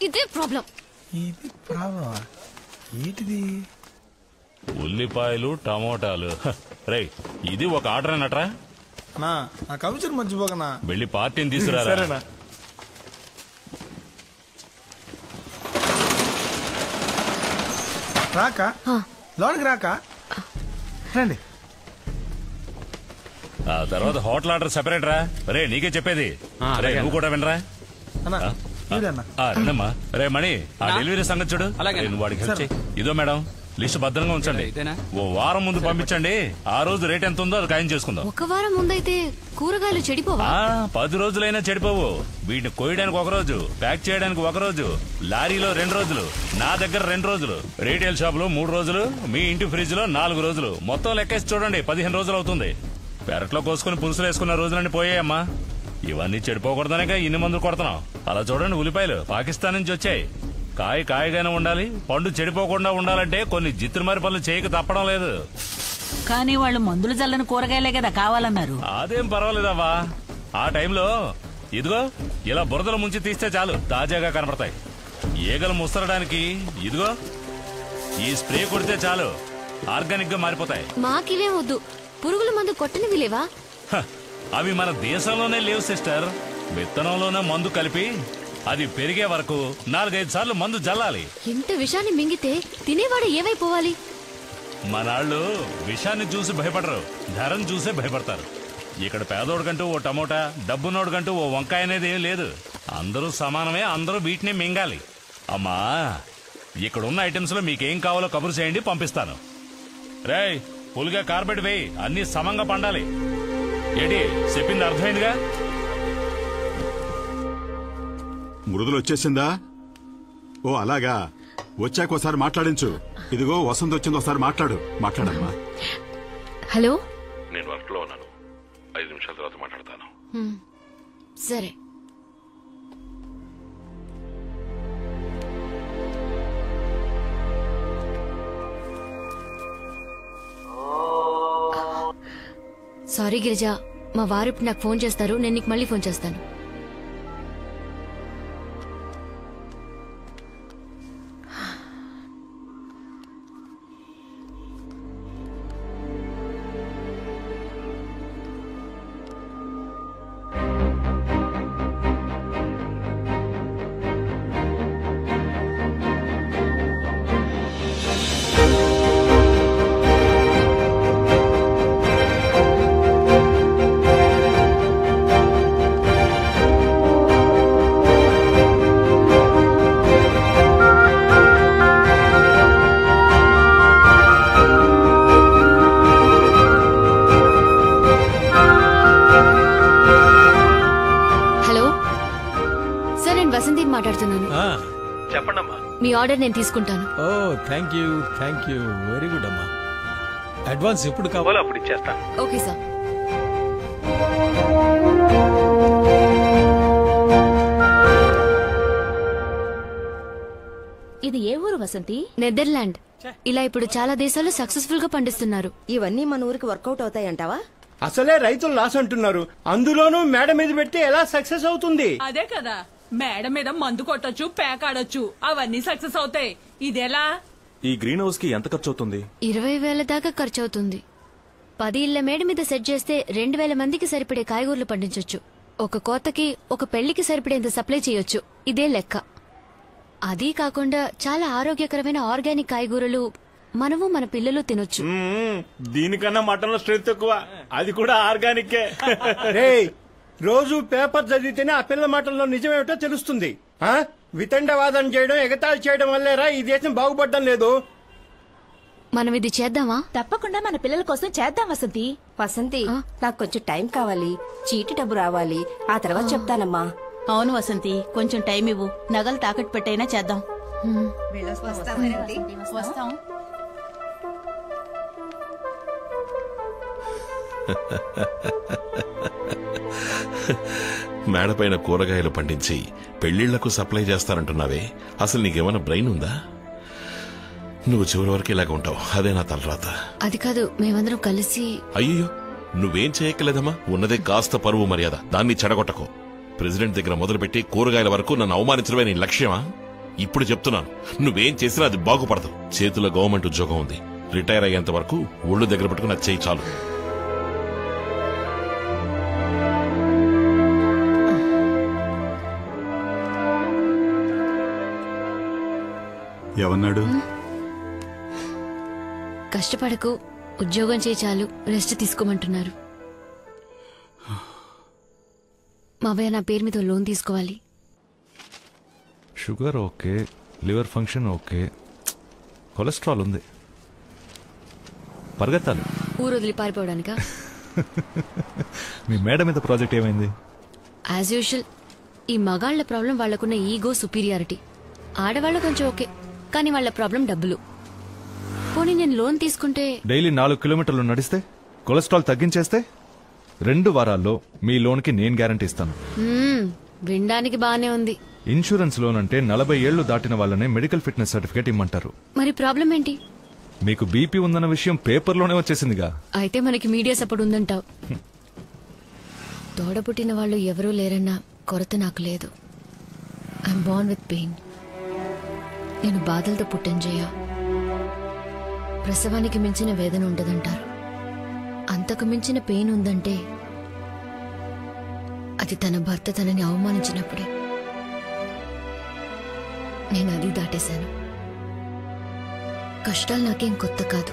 ఇదే ప్రాబ్లం. ఇది ప్రాబ్లమా? ఏంటిది? ఉల్లిపాయలు టమోటాలు. రే ఇది ఒక ఆర్డర్ అన్నట్రా? నా కమిషన్ మర్చిపోకనా. వెళ్ళి పార్టీని తీసుకురా. సరేనా? రాక లోనికి రాక రండి. ఆ తర్వాత హోటల్ ఆర్డర్ సెపరేట్ రా. రే నీకే చెప్పేది. రే నువ్వు కూడా వినరా? రండమ్మా. రే మణి ఆ డెలివరీ సంగతి చూడు. నువ్వు వాడికి హెల్ప్ చేయి. ఇదో మేడం లిస్ట్ భద్రంగా ఉంచండి. ఓ వారం ముందు పంపించండి. ఆ రోజు రేట్ ఎంత ఉందో అది ఖాయం చేసుకుందాం. ఒక వారం ముందైతే కూరగాయలు చెడిపోవా? 10 రోజులైనా చెడిపోవు. వీటిని కోయడానికి 1 రోజు, ప్యాక్ చేయడానికి 1 రోజు, లారీలో 2 రోజులు, నా దగ్గర 2 రోజులు, రీటైల్ షాప్ లో 3 రోజులు, మీ ఇంటి ఫ్రిడ్జ్ లో 4 రోజులు. మొత్తం లెక్కేసి చూడండి 15 రోజులు అవుతుంది. పెరట్లో కోసుకుని పులుసులు వేసుకున్న రోజులన్నీ పోయాయమ్మా. ఇవన్నీ చెడిపోకూడదనేగా ఇన్ని మందులు కొడుతున్నాం. అలా చూడండి ఉల్లిపాయలు పాకిస్తాన్ నుంచి వచ్చాయి. కాయగానే ఉండాలి. పండు చెడిపోకుండా ఉండాలంటే కొన్ని జిత్తుమారి పనులు చేయక తప్పడం లేదు. కానీ వాళ్ళు మందులు జల్లని కూరగాయలే కదా కావాలన్నారు. అదేం పర్వాలేదవ్వా. ఆ టైంలో ఇదిగో ఇలా బురదలు ముంచి తీస్తే చాలు తాజాగా కనపడతాయి. ఈగలు ముసరడానికి ఇదిగో ఈ స్ప్రే కొడితే చాలు ఆర్గానిక్ గా మారిపోతాయి. మాకివే వద్దు. పురుగుల మందు కొట్టనివి లేవా? అవి మన దేశంలోనే లేవు సిస్టర్. విత్తనంలోనే మందు కలిపి అది పెరిగే వరకు 4-5 సార్లు మందు జల్లాలి. ఇంత విషాన్ని మింగితే తినేవాడు ఏమైపోవాలి? మనాళ్ళు విషాన్ని చూసి భయపడరు, ధరను చూసే భయపడతారు. ఇక్కడ పేదోడికంటూ ఓ టమోటా, డబ్బునోడికంటూ ఓ వంకాయ అనేది ఏం లేదు. అందరూ సమానమే. అందరూ వీటిని మింగాలి. అమ్మా ఇక్కడున్న ఐటమ్స్ లో మీకేం కావాలో కబురు చేయండి, పంపిస్తాను. రేయ్ పులిగా కార్బెట్ వేయి. అన్ని సమంగా పండాలి. ఏంటి చెప్పింది అర్థమైందిగా? మృదులు వచ్చేసిందా? ఓ అలాగా. వచ్చాక ఒకసారి మాట్లాడించు. ఇదిగో వసంత్ వచ్చింది, ఒకసారి మాట్లాడమ్మా. హలో, నేను వర్క్ లో ఉన్నాను. 5 నిమిషాల తర్వాత మాట్లాడతాను. సరే. సారీ గిరిజ, మా వారు ఇప్పుడు నాకు ఫోన్ చేస్తారు. నేను నీకు మళ్ళీ ఫోన్ చేస్తాను. మీ ఆర్డర్ నేను తీసుకుంటాను. ఓ థ్యాంక్ యూ వెరీ గుడ్ అమ్మా. అడ్వాన్స్ ఎప్పుడు కావాలో అప్పుడు ఇచ్చేస్తాను. Okay sir. ఇది ఏ ఊరు వసంతి? నెదర్లాండ్. ఇలా ఇప్పుడు చాలా దేశాలు సక్సెస్ఫుల్ గా పండిస్తున్నారు. ఇవన్నీ మన ఊరికి వర్కౌట్ అవుతాయంటావా? అసలే రైతులు లాస్ అంటున్నారు, అందులోనూ మేడ మీద పెట్టి ఎలా సక్సెస్ అవుతుంది? అదే కదా, మేడ మీద మందు కొట్టొచ్చు, పేకాడొచ్చు, అవన్నీ సక్సెస్ అవుతాయి. ఇదేలా? ఈ గ్రీన్ హౌస్ కి ఎంత ఖర్చు అవుతుంది? 20,000 దాకా ఖర్చు అవుతుంది. 10 ఇళ్ల మేడ మీద సెట్ చేస్తే 2,000 మందికి సరిపడే కాయగూరలు పండించొచ్చు. ఒక కోతకి, ఒక పెళ్లికి సరిపడేంత సప్లై చేయొచ్చు. ఇదే లెక్క. అదీ కాకుండా చాలా ఆరోగ్యకరమైన ఆర్గానిక్ కాయగూరలు మనము మన పిల్లలు తినొచ్చు. దీనికన్నా మటన్ లో స్ట్రెంత్ ఎక్కువ, అది కూడా ఆర్గానిక్. రోజు పేపర్ చదివితేనే ఆ పిల్ల మాటల్లో నిజమేమిటో తెలుస్తుంది. వితండవాదం చేయడం, ఎగతాళి చేయడం వల్లేరా ఈ దేశం బాగుపడడం లేదు. మనం ఇది చేద్దామా? తప్పకుండా మన పిల్లల కోసం చేద్దాం వసంతి. వసంతి, నాకు కొంచెం టైం కావాలి. చీటి డబ్బు రావాలి, ఆ తర్వాత చెప్తానమ్మా. అవును వసంతి, కొంచెం టైం ఇవ్వు. నగలు తాకట్టు పెట్టైనా చేద్దాం. వస్తాం. మేడపైన కూరగాయలు పండించి పెళ్లిళ్లకు సప్లై చేస్తారంటున్నావే, అసలు నీకేమైనా బ్రెయిన్ ఉందా? నువ్వు చివరి వరకు ఇలాగ ఉంటావు, అదే నా తలరాత. అది కాదు, మేమందరం కలిసి. అయ్యో నువ్వేం చేయక్కలేదమ్మా, ఉన్నదే కాస్త పరువు మర్యాద, దాన్ని చెడగొట్టకు. ప్రెసిడెంట్ దగ్గర మొదలుపెట్టి కూరగాయల వరకు నన్ను అవమానించడమే నీ లక్ష్యమా? ఇప్పుడు చెప్తున్నాను, నువ్వేం చేసినా అది బాగుపడదు. చేతిలో గవర్నమెంట్ ఉద్యోగం ఉంది. రిటైర్ అయ్యేంత వరకు ఒళ్ళు దగ్గర పెట్టుకుని అది చేయి చాలు. ఏమన్నాడు? కష్టపడకు, ఉద్యోగం చేయి చాలు, రెస్ట్ తీసుకోమంటున్నారు. మావయ్య నా పేరు మీద లోన్ తీసుకోవాలి. Sugar okay, liver function okay, cholesterol ఉంది. పరిగెత్తాలి. ఊరు వదిలి పారిపోవడానికా? మీ మేడం మీద ప్రాజెక్ట్ ఏమైంది? యాజ్ యూజువల్, ఈ మగాళ్ల ప్రాబ్లం వాళ్లకున్న ఈగో, సుపీరియారిటీ. ఆడవాళ్ళు కొంచెం ఓకే, కానీ వాళ్ళ ప్రాబ్లం డబ్బులు. పోనీ నేను లోన్ తీసుకుంటే డైలీ 4 కిలోమీటర్లు నడిస్తే, కొలెస్ట్రాల్ తగ్గించేస్తే 2 వారాల్లో మీ లోన్కి నేను గ్యారంటీ ఇస్తాను. వినడానికి బానే ఉంది. ఇన్సూరెన్స్ లోన్ అంటే 40 ఏళ్లు దాటిన వాళ్ళనే మెడికల్ ఫిట్నెస్ సర్టిఫికేట్ ఇమ్మంటారు. మరి ప్రాబ్లం ఏంటి? మీకు బీపీ ఉందన్న విషయం పేపర్లోనే వచ్చేసిందిగా. అయితే మనకి మీడియా సపోర్ట్ ఉందంటావు. తోడపుట్టిన వాళ్ళు ఎవరూ లేరన్న కొరత నాకు లేదు. I'm Born with pain. నేను బాధలతో పుట్టాను జయ. ప్రసవానికి మించిన వేదన ఉండదంటారు. అంతకు మించిన పెయిన్ ఉందంటే అది తన భర్త తనని అవమానించినప్పుడే. నేను అది దాటేశాను. కష్టాలు నాకేం కొత్త కాదు.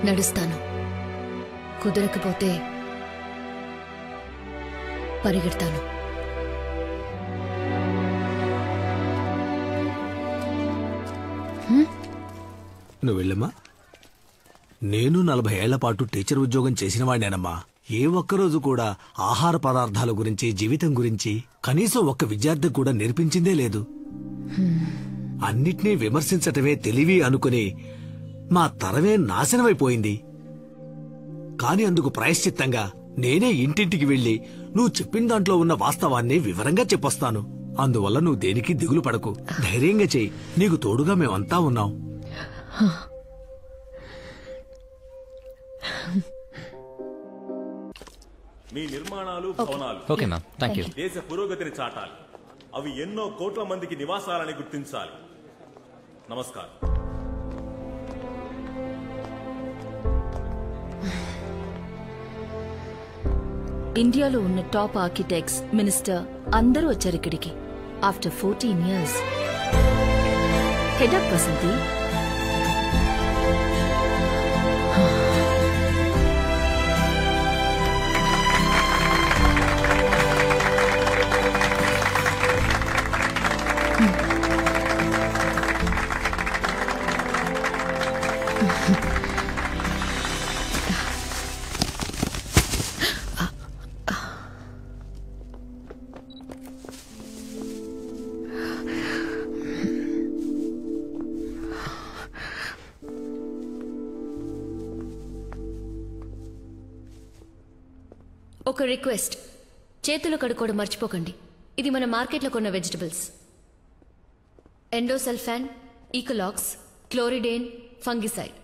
నడుస్తాను. కుదరకపోతే పరిగెడతాను. నువ్వు వెళ్ళమ్మా. నేను 40 ఏళ్ల పాటు టీచర్ ఉద్యోగం చేసిన వాడినేనమ్మా. ఏ ఒక్కరోజు కూడా ఆహార పదార్థాల గురించి, జీవితం గురించి కనీసం ఒక్క విద్యార్థికి కూడా నేర్పించిందే లేదు. అన్నిటినీ విమర్శించటమే తెలివి అనుకుని మా తరమే నాశనమైపోయింది. కాని అందుకు ప్రాయశ్చిత్తంగా నేనే ఇంటింటికి వెళ్లి నువ్వు చెప్పిన దాంట్లో ఉన్న వాస్తవాన్ని వివరంగా చెప్పొస్తాను. అందువల్ల నువ్వు దేనికి దిగులు పడకు, ధైర్యంగా చెయ్యి. నీకు తోడుగా మేమంతా ఉన్నాం. మీ నిర్మాణాలు, భవనాలు ఓకే మ్యామ్, థ్యాంక్ యూ. దేశ పురోగతిని చాటాలి. అవి ఎన్నో కోట్ల మందికి నివాసాలని గుర్తించాలి. నమస్కారం. ఇండియాలో ఉన్న టాప్ ఆర్కిటెక్ట్స్, మినిస్టర్ అందరూ వచ్చారు ఇక్కడికి. After 14 years. హెడప్ వసంతి. ఒక రిక్వెస్ట్, చేతులు కడుక్కోవడం మర్చిపోకండి. ఇది మన మార్కెట్లో కొన్న vegetables. Endosulfan, Ekalux, chlordane, fungicide,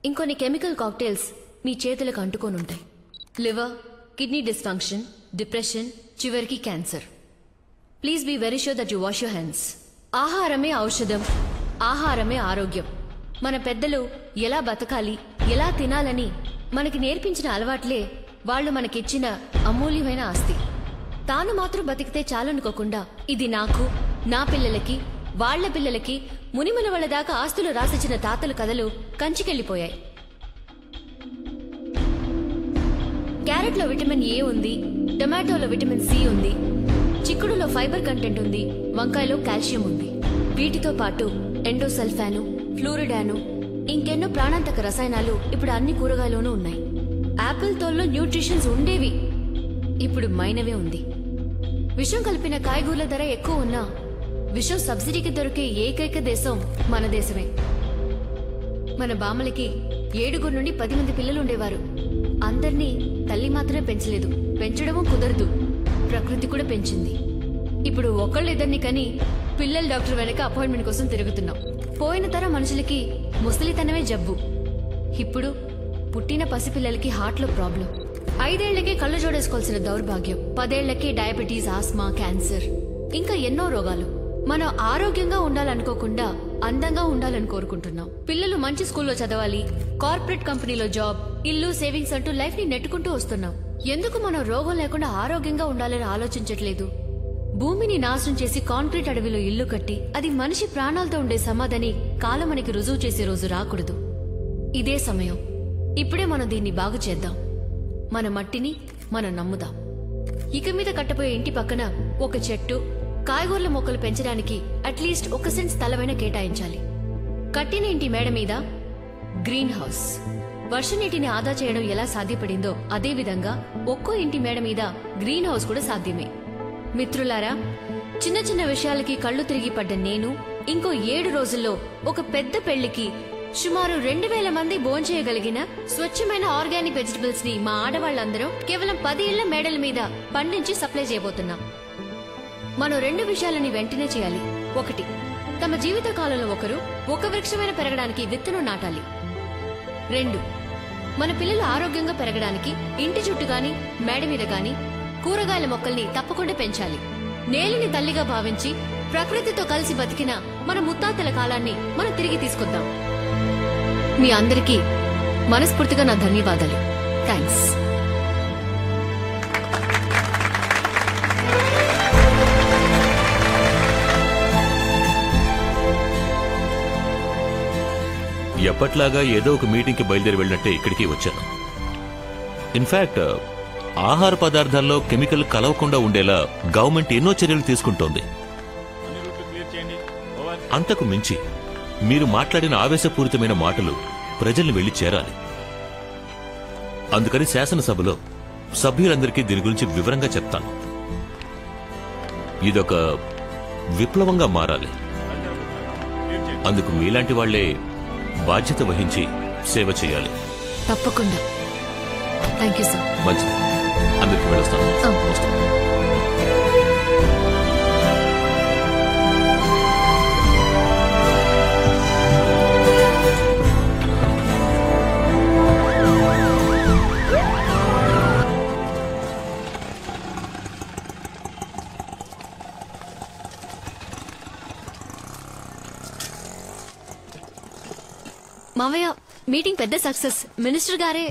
ఇంకొన్ని కెమికల్ కాక్టైల్స్ మీ చేతులకు అంటుకోనుంటాయి. లివర్, కిడ్నీ డిస్ఫంక్షన్, డిప్రెషన్, చివరికి cancer. Please be very sure that you wash your hands. ఆహారమే ఔషధం, ఆహారమే ఆరోగ్యం. మన పెద్దలు ఎలా బతకాలి, ఎలా తినాలని మనకి నేర్పించిన అలవాట్లే వాళ్ళు మనకిచ్చిన అమూల్యమైన ఆస్తి. తాను మాత్రం బతికితే చాలనుకోకుండా ఇది నాకు, నా పిల్లలకి, వాళ్ల పిల్లలకి, మునిముల వాళ్ళ దాకా ఆస్తులు రాసిచ్చిన తాతల కథలు కంచికెళ్లిపోయాయి. క్యారెట్లో విటమిన్ ఏ ఉంది, టొమాటోలో విటమిన్ సి ఉంది, చిక్కుడులో ఫైబర్ కంటెంట్ ఉంది, వంకాయలో కాల్షియం ఉంది. వీటితో పాటు ఎండోసల్ఫాను, ఫ్లూరిడాను, ఇంకెన్నో ప్రాణాంతక రసాయనాలు ఇప్పుడు అన్ని కూరగాయల్లోనూ ఉన్నాయి. యాపిల్ తోల్లో న్యూట్రిషన్స్ ఉండేవి, ఇప్పుడు మైనవే ఉంది. విషం కలిపిన కాయగూరల ధర ఎక్కువ ఉన్నా విషం సబ్సిడీకి దొరికే ఏకైక దేశం మన దేశమే. మన బామ్మలకి 7 నుండి 10 మంది పిల్లలు ఉండేవారు. అందర్నీ తల్లి మాత్రమే పెంచలేదు, పెంచడమూ కుదరదు, ప్రకృతి కూడా పెంచింది. ఇప్పుడు ఒకళ్ళిద్దరిని కని పిల్లల డాక్టర్ వెనక అపాయింట్మెంట్ కోసం తిరుగుతున్నాం. పోయిన తరం మనుషులకి ముసలితనమే జబ్బు. ఇప్పుడు పుట్టిన పసిపిల్లలకి హార్ట్లో ప్రాబ్లం. 5 ఏళ్లకే కళ్ళు జోడేసుకోవాల్సిన దౌర్భాగ్యం. 10 ఏళ్లకే డయాబెటీస్, ఆస్మా, క్యాన్సర్, ఇంకా ఎన్నో రోగాలు. మనం ఆరోగ్యంగా ఉండాలనుకోకుండా అందంగా ఉండాలని కోరుకుంటున్నాం. పిల్లలు మంచి స్కూల్లో చదవాలి, కార్పొరేట్ కంపెనీలో జాబ్, ఇల్లు, సేవింగ్స్ అంటూ లైఫ్ ని నెట్టుకుంటూ వస్తున్నాం. ఎందుకు మనం రోగం లేకుండా ఆరోగ్యంగా ఉండాలని ఆలోచించట్లేదు? భూమిని నాశనం చేసి కాంక్రీట్ అడవిలో ఇల్లు కట్టి అది మనిషి ప్రాణాలతో ఉండే సమాధిని కాలం మనకి రుజువు చేసే రోజు రాకూడదు. ఇదే సమయం. ఇప్పుడే మనం దీన్ని బాగు చేద్దాం. మన మట్టిని మనం నమ్ముదాం. ఇక మీద కట్టబోయే ఇంటి పక్కన ఒక చెట్టు, కాయగూరల మొక్కలు పెంచడానికి అట్లీస్ట్ 1 సెంట్ స్థలమైనా కేటాయించాలి. కట్టిన ఇంటి మేడ మీద గ్రీన్ హౌస్. వర్ష నీటిని ఆదా చేయడం ఎలా సాధ్యపడిందో అదే విధంగా ఒక్కో ఇంటి మేడ మీద గ్రీన్ హౌస్ కూడా సాధ్యమే. మిత్రులారా, చిన్న చిన్న విషయాలకి కళ్ళు తిరిగి పడ్డ నేను ఇంకో 7 రోజుల్లో ఒక పెద్ద పెళ్లికి సుమారు 2000 మంది భోంచేయగలిగిన స్వచ్ఛమైన ఆర్గానిక్ వెజిటబుల్స్ ని మా ఆడవాళ్లందరం కేవలం 10 ఇళ్ల మేడల మీద పండించి సప్లై చేయబోతున్నాం. మనం 2 విషయాలని వెంటనే చేయాలి. 1, తమ జీవిత కాలంలో ఒకరు ఒక వృక్షమైన పెరగడానికి విత్తనం నాటాలి. 2, మన పిల్లలు ఆరోగ్యంగా పెరగడానికి ఇంటి చుట్టూ గాని మేడ మీద గాని కూరగాయల మొక్కల్ని తప్పకుండా పెంచాలి. నేలని తల్లిగా భావించి ప్రకృతితో కలిసి బతికిన మన ముత్తాతల కాలాన్ని మనం తిరిగి తీసుకొద్దాం. మీ అందరికీ మనస్ఫూర్తిగా నా ధన్యవాదాలు. థ్యాంక్స్. ఎప్పట్లాగా ఏదో ఒక మీటింగ్కి బయలుదేరి వెళ్ళినట్టే ఇక్కడికి వచ్చాను. ఇన్ఫాక్ట్ ఆహార పదార్థాల్లో కెమికల్ కలవకుండా ఉండేలా గవర్నమెంట్ ఎన్నో చర్యలు తీసుకుంటోంది. అంతకు మించి మీరు మాట్లాడిన ఆవేశపూరితమైన మాటలు ప్రజల్ని వెళ్లి చేరాలి. అందుకని శాసనసభలో సభ్యులందరికీ దీని గురించి వివరంగా చెప్తాను. ఇదొక విప్లవంగా మారాలి. అందుకు మీలాంటి వాళ్లే బాధ్యత వహించి సేవ చేయాలి. తప్పకుండా. Thank you sir. మంచిది. అందరికీ వెళ్ళొస్తాను. మావయ్య, మీటింగ్ పెద్ద సక్సెస్. మినిస్టర్ గారే